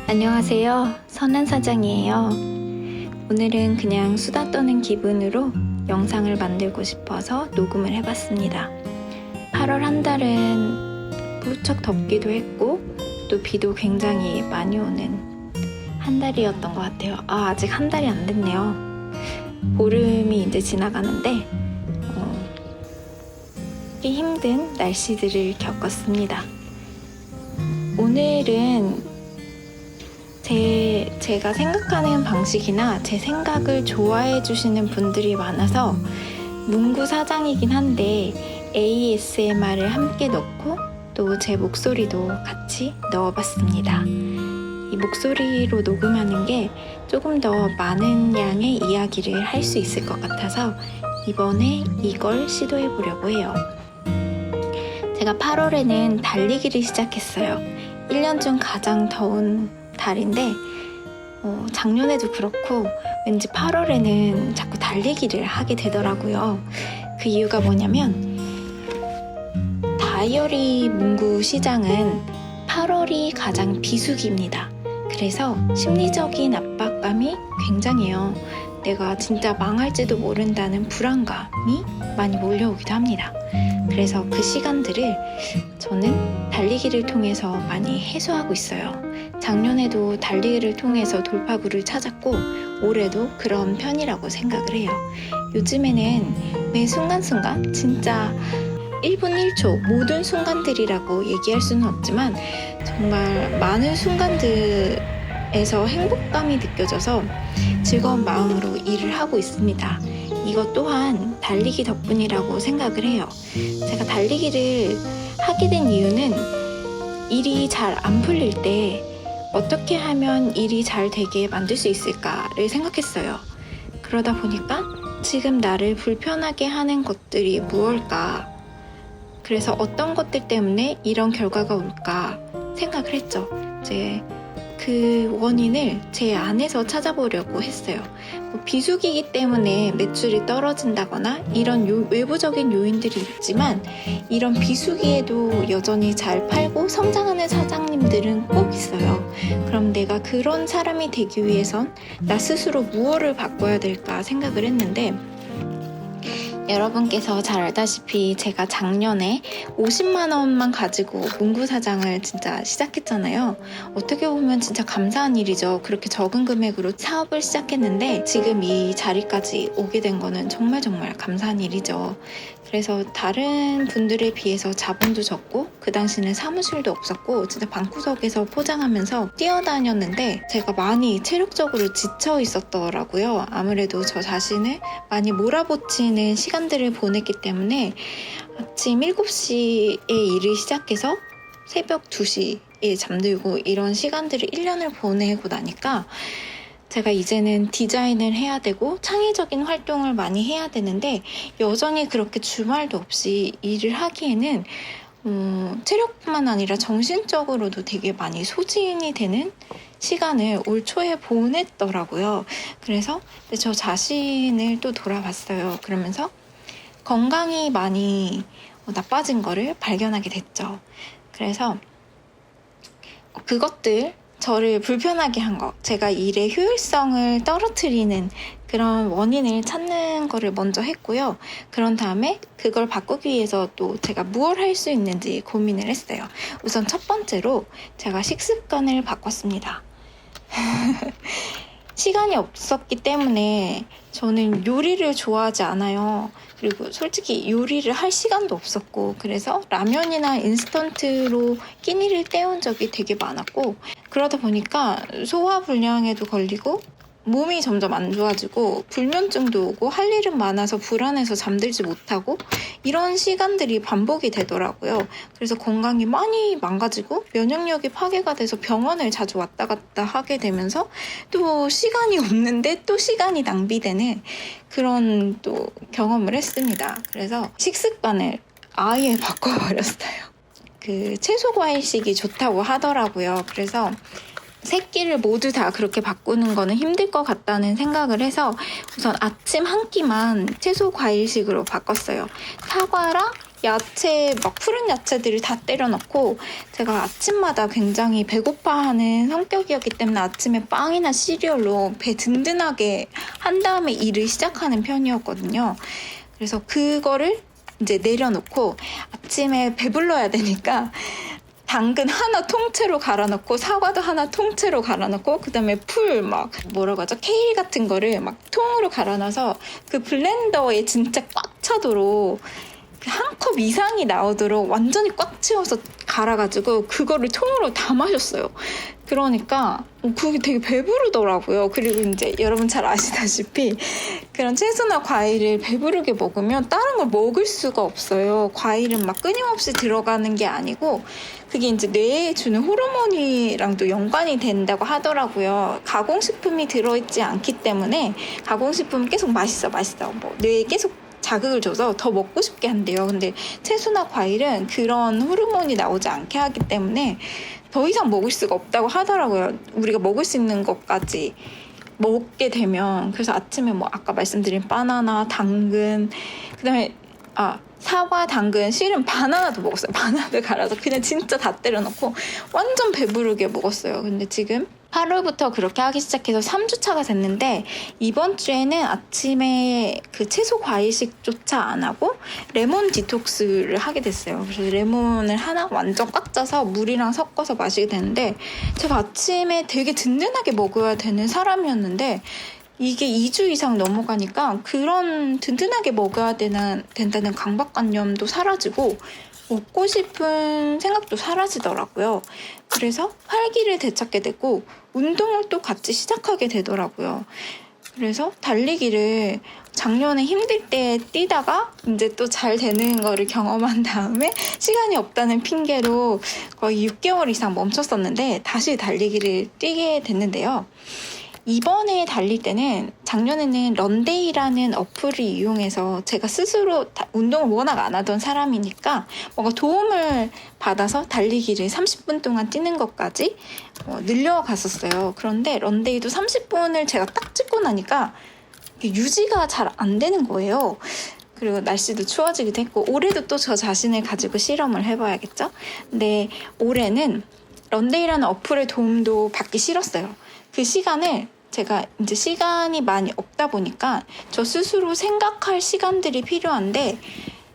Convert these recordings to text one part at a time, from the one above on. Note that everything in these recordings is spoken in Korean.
안녕하세요. 선한사장이에요. 오늘은 그냥 수다 떠는 기분으로 영상을 만들고 싶어서 녹음을 해봤습니다. 8월 한 달은 무척 덥기도 했고 또 비도 굉장히 많이 오는 한 달이었던 것 같아요. 아직 한 달이 안 됐네요. 보름이 이제 지나가는데 꽤 힘든 날씨들을 겪었습니다. 오늘은 제가 생각하는 방식이나 제 생각을 좋아해 주시는 분들이 많아서 문구 사장이긴 한데 ASMR을 함께 넣고 또 제 목소리도 같이 넣어봤습니다. 이 목소리로 녹음하는 게 조금 더 많은 양의 이야기를 할 수 있을 것 같아서 이번에 이걸 시도해 보려고 해요. 제가 8월에는 달리기를 시작했어요. 1년 중 가장 더운 달인데 작년에도 그렇고 왠지 8월에는 자꾸 달리기를 하게 되더라고요. 그 이유가 뭐냐면 다이어리 문구 시장은 8월이 가장 비수기입니다. 그래서 심리적인 압박감이 굉장해요. 내가 진짜 망할지도 모른다는 불안감이 많이 몰려오기도 합니다. 그래서 그 시간들을 저는 달리기를 통해서 많이 해소하고 있어요. 작년에도 달리기를 통해서 돌파구를 찾았고 올해도 그런 편이라고 생각을 해요. 요즘에는 매 순간순간 진짜 1분 1초 모든 순간들이라고 얘기할 수는 없지만 정말 많은 순간들에서 행복감이 느껴져서 즐거운 마음으로 일을 하고 있습니다. 이것 또한 달리기 덕분이라고 생각을 해요. 제가 달리기를 하게 된 이유는 일이 잘 안 풀릴 때 어떻게 하면 일이 잘 되게 만들 수 있을까를 생각했어요. 그러다 보니까 지금 나를 불편하게 하는 것들이 무엇일까? 그래서 어떤 것들 때문에 이런 결과가 올까 생각을 했죠. 이제 그 원인을 제 안에서 찾아보려고 했어요. 비수기이기 때문에 매출이 떨어진다거나 이런 외부적인 요인들이 있지만 이런 비수기에도 여전히 잘 팔고 성장하는 사장님들은 꼭 있어요. 그럼 내가 그런 사람이 되기 위해선 나 스스로 무엇을 바꿔야 될까 생각을 했는데 여러분께서 잘 알다시피 제가 작년에 50만 원만 가지고 문구 사장을 진짜 시작했잖아요. 어떻게 보면 진짜 감사한 일이죠. 그렇게 적은 금액으로 사업을 시작했는데 지금 이 자리까지 오게 된 거는 정말 감사한 일이죠. 그래서 다른 분들에 비해서 자본도 적고 그 당시는 사무실도 없었고 진짜 방구석에서 포장하면서 뛰어다녔는데 제가 많이 체력적으로 지쳐 있었더라고요. 아무래도 저 자신을 많이 몰아붙이는 시간들을 보냈기 때문에 아침 7시에 일을 시작해서 새벽 2시에 잠들고 이런 시간들을 1년을 보내고 나니까 제가 이제는 디자인을 해야 되고 창의적인 활동을 많이 해야 되는데 여전히 그렇게 주말도 없이 일을 하기에는 체력뿐만 아니라 정신적으로도 되게 많이 소진이 되는 시간을 올 초에 보냈더라고요. 그래서 저 자신을 또 돌아봤어요. 그러면서 건강이 많이 나빠진 거를 발견하게 됐죠. 그래서 그것들 저를 불편하게 한 거, 제가 일의 효율성을 떨어뜨리는 그런 원인을 찾는 거를 먼저 했고요. 그런 다음에 그걸 바꾸기 위해서 또 제가 무엇을 할 수 있는지 고민을 했어요. 우선 첫 번째로 제가 식습관을 바꿨습니다. 시간이 없었기 때문에 저는 요리를 좋아하지 않아요. 그리고 솔직히 요리를 할 시간도 없었고 그래서 라면이나 인스턴트로 끼니를 때운 적이 되게 많았고 그러다 보니까 소화불량에도 걸리고 몸이 점점 안 좋아지고 불면증도 오고 할 일은 많아서 불안해서 잠들지 못하고 이런 시간들이 반복이 되더라고요. 그래서 건강이 많이 망가지고 면역력이 파괴가 돼서 병원을 자주 왔다 갔다 하게 되면서 또 시간이 없는데 또 시간이 낭비되는 그런 또 경험을 했습니다. 그래서 식습관을 아예 바꿔버렸어요. 그 채소 과일식이 좋다고 하더라고요. 그래서 세 끼를 모두 다 그렇게 바꾸는 거는 힘들 것 같다는 생각을 해서 우선 아침 한 끼만 채소 과일식으로 바꿨어요. 사과랑 야채, 막 푸른 야채들을 다 때려 넣고, 제가 아침마다 굉장히 배고파하는 성격이었기 때문에 아침에 빵이나 시리얼로 배 든든하게 한 다음에 일을 시작하는 편이었거든요. 그래서 그거를 이제 내려놓고 아침에 배불러야 되니까 당근 하나 통째로 갈아 넣고 사과도 하나 통째로 갈아 넣고 그다음에 풀 막 뭐라고 하죠? 케일 같은 거를 막 통으로 갈아 넣어서 그 블렌더에 진짜 꽉 차도록 한 컵 이상이 나오도록 완전히 꽉 채워서 갈아가지고 그거를 통으로 다 마셨어요. 그러니까 그게 되게 배부르더라고요. 그리고 이제 여러분 잘 아시다시피 그런 채소나 과일을 배부르게 먹으면 다른 걸 먹을 수가 없어요. 과일은 막 끊임없이 들어가는 게 아니고 그게 이제 뇌에 주는 호르몬이랑도 연관이 된다고 하더라고요. 가공식품이 들어있지 않기 때문에 가공식품은 계속 맛있어 뭐 뇌에 계속 자극을 줘서 더 먹고 싶게 한대요. 근데 채소나 과일은 그런 호르몬이 나오지 않게 하기 때문에 더 이상 먹을 수가 없다고 하더라고요. 우리가 먹을 수 있는 것까지 먹게 되면. 그래서 아침에 뭐 아까 말씀드린 바나나, 당근, 그다음에 사과, 당근, 실은 바나나도 먹었어요. 바나나도 갈아서 그냥 진짜 다 때려 넣고 완전 배부르게 먹었어요. 근데 지금 8월부터 그렇게 하기 시작해서 3주차가 됐는데 이번 주에는 아침에 그 채소 과일식조차 안 하고 레몬 디톡스를 하게 됐어요. 그래서 레몬을 하나 완전 꽉 짜서 물이랑 섞어서 마시게 되는데 제가 아침에 되게 든든하게 먹어야 되는 사람이었는데 이게 2주 이상 넘어가니까 그런 든든하게 먹어야 된다는 강박관념도 사라지고 먹고 싶은 생각도 사라지더라고요. 그래서 활기를 되찾게 되고 운동을 또 같이 시작하게 되더라고요. 그래서 달리기를 작년에 힘들 때 뛰다가 이제 또 잘 되는 거를 경험한 다음에 시간이 없다는 핑계로 거의 6개월 이상 멈췄었는데 다시 달리기를 뛰게 됐는데요. 이번에 달릴 때는 작년에는 런데이라는 어플을 이용해서 제가 스스로 운동을 워낙 안 하던 사람이니까 뭔가 도움을 받아서 달리기를 30분 동안 뛰는 것까지 늘려갔었어요. 그런데 런데이도 30분을 제가 딱 찍고 나니까 유지가 잘 안 되는 거예요. 그리고 날씨도 추워지기도 했고 올해도 또 저 자신을 가지고 실험을 해봐야겠죠? 근데 올해는 런데이라는 어플의 도움도 받기 싫었어요. 그 시간을 제가 이제 시간이 많이 없다 보니까 저 스스로 생각할 시간들이 필요한데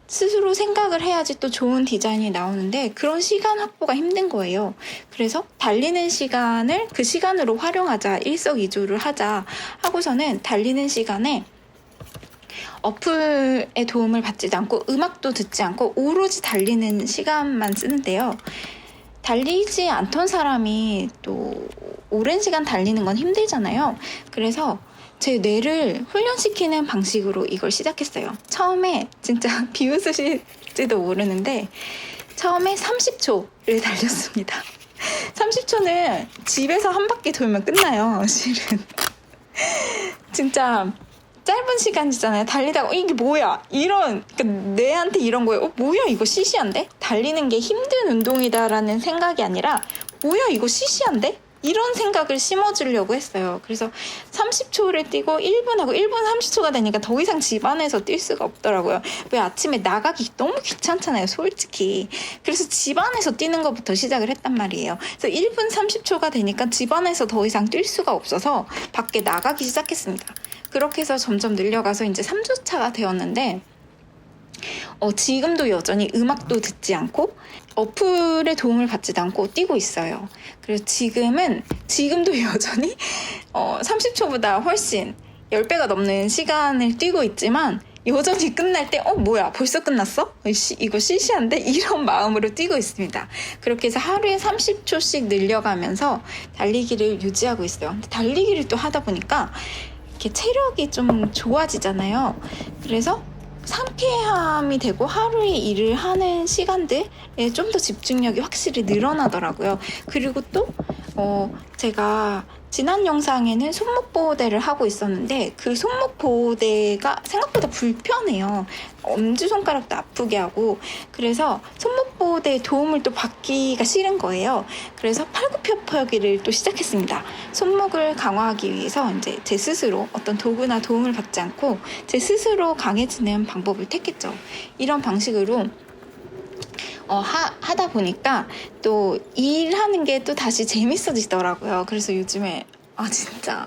스스로 생각을 해야지 또 좋은 디자인이 나오는데 그런 시간 확보가 힘든 거예요. 그래서 달리는 시간을 그 시간으로 활용하자, 일석이조를 하자 하고서는 달리는 시간에 어플의 도움을 받지도 않고 음악도 듣지 않고 오로지 달리는 시간만 쓰는데요. 달리지 않던 사람이 또 오랜 시간 달리는 건 힘들잖아요. 그래서 제 뇌를 훈련시키는 방식으로 이걸 시작했어요. 처음에 진짜 비웃으실지도 모르는데 처음에 30초를 달렸습니다. 30초는 집에서 한 바퀴 돌면 끝나요. 실은 진짜 짧은 시간이잖아요. 달리다가 이게 뭐야 이런 그러니까 뇌한테 이런 거예요. 뭐야 이거 시시한데? 달리는 게 힘든 운동이다라는 생각이 아니라 뭐야 이거 시시한데? 이런 생각을 심어주려고 했어요. 그래서 30초를 뛰고 1분하고 1분 30초가 되니까 더 이상 집 안에서 뛸 수가 없더라고요. 왜 아침에 나가기 너무 귀찮잖아요, 솔직히. 그래서 집 안에서 뛰는 것부터 시작을 했단 말이에요. 그래서 1분 30초가 되니까 집 안에서 더 이상 뛸 수가 없어서 밖에 나가기 시작했습니다. 그렇게 해서 점점 늘려가서 이제 3주차가 되었는데 지금도 여전히 음악도 듣지 않고 어플의 도움을 받지도 않고 뛰고 있어요. 그래서 지금도 여전히 30초보다 훨씬 10배가 넘는 시간을 뛰고 있지만 여전히 끝날 때 뭐야 벌써 끝났어? 이거 시시한데? 이런 마음으로 뛰고 있습니다. 그렇게 해서 하루에 30초씩 늘려가면서 달리기를 유지하고 있어요. 근데 달리기를 또 하다 보니까 이렇게 체력이 좀 좋아지잖아요. 그래서 상쾌함이 되고 하루에 일을 하는 시간들에 좀 더 집중력이 확실히 늘어나더라고요. 그리고 또 제가 지난 영상에는 손목 보호대를 하고 있었는데 그 손목 보호대가 생각보다 불편해요. 엄지손가락도 아프게 하고 그래서 손목 보호대의 도움을 또 받기가 싫은 거예요. 그래서 팔굽혀펴기를 또 시작했습니다. 손목을 강화하기 위해서 이제 제 스스로 어떤 도구나 도움을 받지 않고 제 스스로 강해지는 방법을 택했죠. 이런 방식으로 하다 보니까 또 일하는 게 또 다시 재밌어지더라고요. 그래서 요즘에 진짜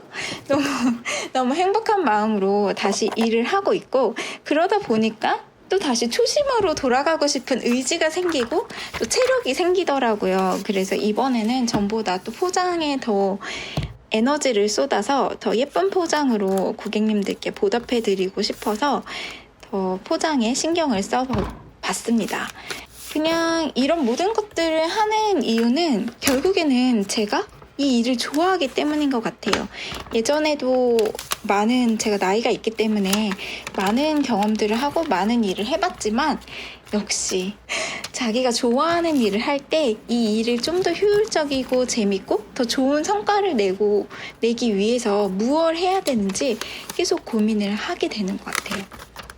너무 행복한 마음으로 다시 일을 하고 있고, 그러다 보니까 또 다시 초심으로 돌아가고 싶은 의지가 생기고 또 체력이 생기더라고요. 그래서 이번에는 전보다 또 포장에 더 에너지를 쏟아서 더 예쁜 포장으로 고객님들께 보답해드리고 싶어서 더 포장에 신경을 써봤습니다. 그냥 이런 모든 것들을 하는 이유는 결국에는 제가 이 일을 좋아하기 때문인 것 같아요. 예전에도 제가 나이가 있기 때문에 많은 경험들을 하고 많은 일을 해봤지만, 역시 자기가 좋아하는 일을 할 때 이 일을 좀 더 효율적이고 재밌고 더 좋은 성과를 내기 위해서 무엇을 해야 되는지 계속 고민을 하게 되는 것 같아요.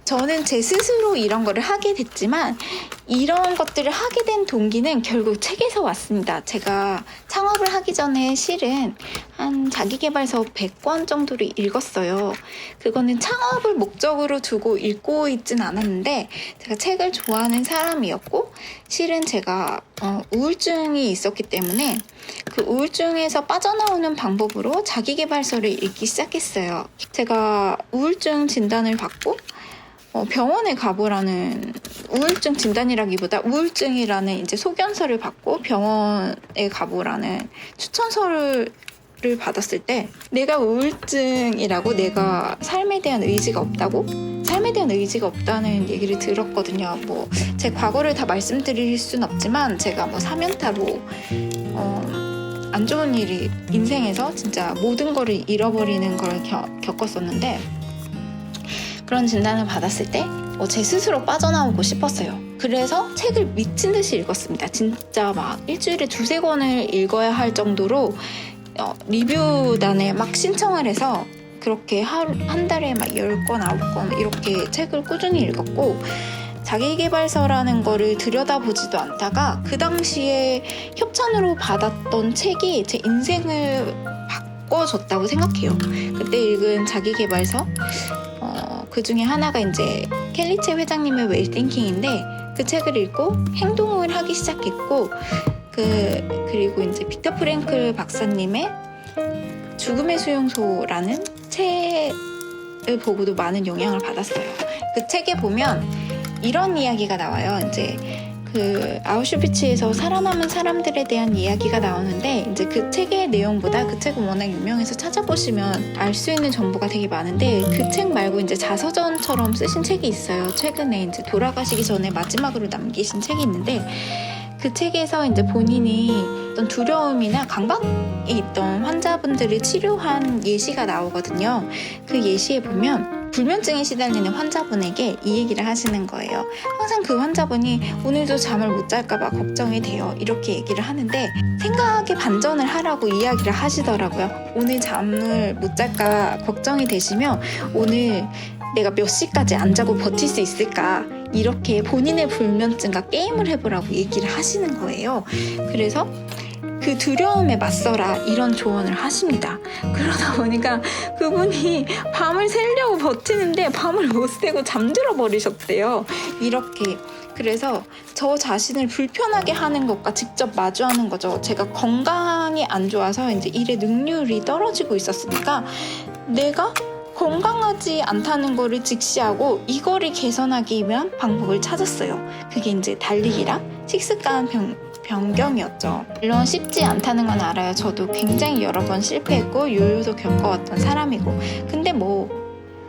저는 제 스스로 이런 거를 하게 됐지만, 이런 것들을 하게 된 동기는 결국 책에서 왔습니다. 제가 창업을 하기 전에 실은 한 자기계발서 100권 정도를 읽었어요. 그거는 창업을 목적으로 두고 읽고 있진 않았는데, 제가 책을 좋아하는 사람이었고, 실은 제가 우울증이 있었기 때문에 그 우울증에서 빠져나오는 방법으로 자기계발서를 읽기 시작했어요. 제가 우울증 진단을 받고 병원에 가보라는, 우울증 진단이라기보다 우울증이라는 이제 소견서를 받고 병원에 가보라는 추천서를 받았을 때, 내가 우울증이라고, 내가 삶에 대한 의지가 없다는 얘기를 들었거든요. 제 과거를 다 말씀드릴 순 없지만, 제가 4년타로 안 좋은 일이 인생에서 진짜 모든 거를 잃어버리는 걸 겪었었는데, 그런 진단을 받았을 때 제 스스로 빠져나오고 싶었어요. 그래서 책을 미친 듯이 읽었습니다. 진짜 일주일에 2-3권을 읽어야 할 정도로 리뷰단에 신청을 해서 그렇게 한 달에 10권, 9권 이렇게 책을 꾸준히 읽었고, 자기계발서라는 거를 들여다보지도 않다가 그 당시에 협찬으로 받았던 책이 제 인생을 바꿔줬다고 생각해요. 그때 읽은 자기계발서, 그 중에 하나가 이제 켈리체 회장님의 웰띵킹인데, 그 책을 읽고 행동을 하기 시작했고, 그리고 이제 빅터 프랭클 박사님의 죽음의 수용소라는 책을 보고도 많은 영향을 받았어요. 그 책에 보면 이런 이야기가 나와요. 이제 아우슈비츠에서 살아남은 사람들에 대한 이야기가 나오는데, 이제 그 책의 내용보다, 그 책은 워낙 유명해서 찾아보시면 알 수 있는 정보가 되게 많은데, 그 책 말고 이제 자서전처럼 쓰신 책이 있어요. 최근에 이제 돌아가시기 전에 마지막으로 남기신 책이 있는데, 그 책에서 이제 본인이 어떤 두려움이나 강박이 있던 환자분들을 치료한 예시가 나오거든요. 그 예시에 보면 불면증에 시달리는 환자분에게 이 얘기를 하시는 거예요. 항상 그 환자분이 오늘도 잠을 못 잘까봐 걱정이 돼요, 이렇게 얘기를 하는데, 생각의 반전을 하라고 이야기를 하시더라고요. 오늘 잠을 못 잘까 걱정이 되시면 오늘 내가 몇 시까지 안 자고 버틸 수 있을까, 이렇게 본인의 불면증과 게임을 해보라고 얘기를 하시는 거예요. 그래서 그 두려움에 맞서라, 이런 조언을 하십니다. 그러다 보니까 그분이 밤을 새려고 버티는데 밤을 못 새고 잠들어 버리셨대요. 이렇게. 그래서 저 자신을 불편하게 하는 것과 직접 마주하는 거죠. 제가 건강이 안 좋아서 이제 일의 능률이 떨어지고 있었으니까, 내가 건강하지 않다는 거를 직시하고 이거를 개선하기 위한 방법을 찾았어요. 그게 이제 달리기랑 식습관 변경이었죠. 물론 쉽지 않다는 건 알아요. 저도 굉장히 여러 번 실패했고 요요도 겪어왔던 사람이고, 근데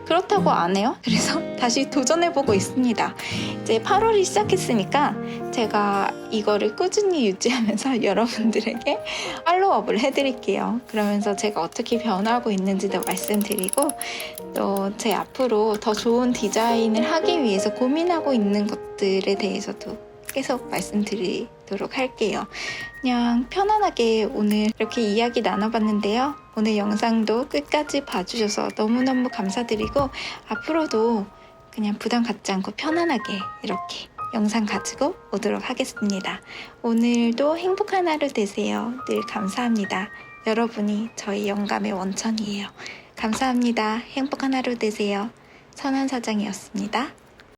그렇다고 안 해요. 그래서 다시 도전해보고 있습니다. 이제 8월이 시작했으니까 제가 이거를 꾸준히 유지하면서 여러분들에게 팔로우업을 해드릴게요. 그러면서 제가 어떻게 변하고 있는지도 말씀드리고, 또 제 앞으로 더 좋은 디자인을 하기 위해서 고민하고 있는 것들에 대해서도 계속 말씀드리도록 할게요. 그냥 편안하게 오늘 이렇게 이야기 나눠봤는데요. 오늘 영상도 끝까지 봐주셔서 너무너무 감사드리고, 앞으로도 그냥 부담 갖지 않고 편안하게 이렇게 영상 가지고 오도록 하겠습니다. 오늘도 행복한 하루 되세요. 늘 감사합니다. 여러분이 저희 영감의 원천이에요. 감사합니다. 행복한 하루 되세요. 선한 사장이었습니다.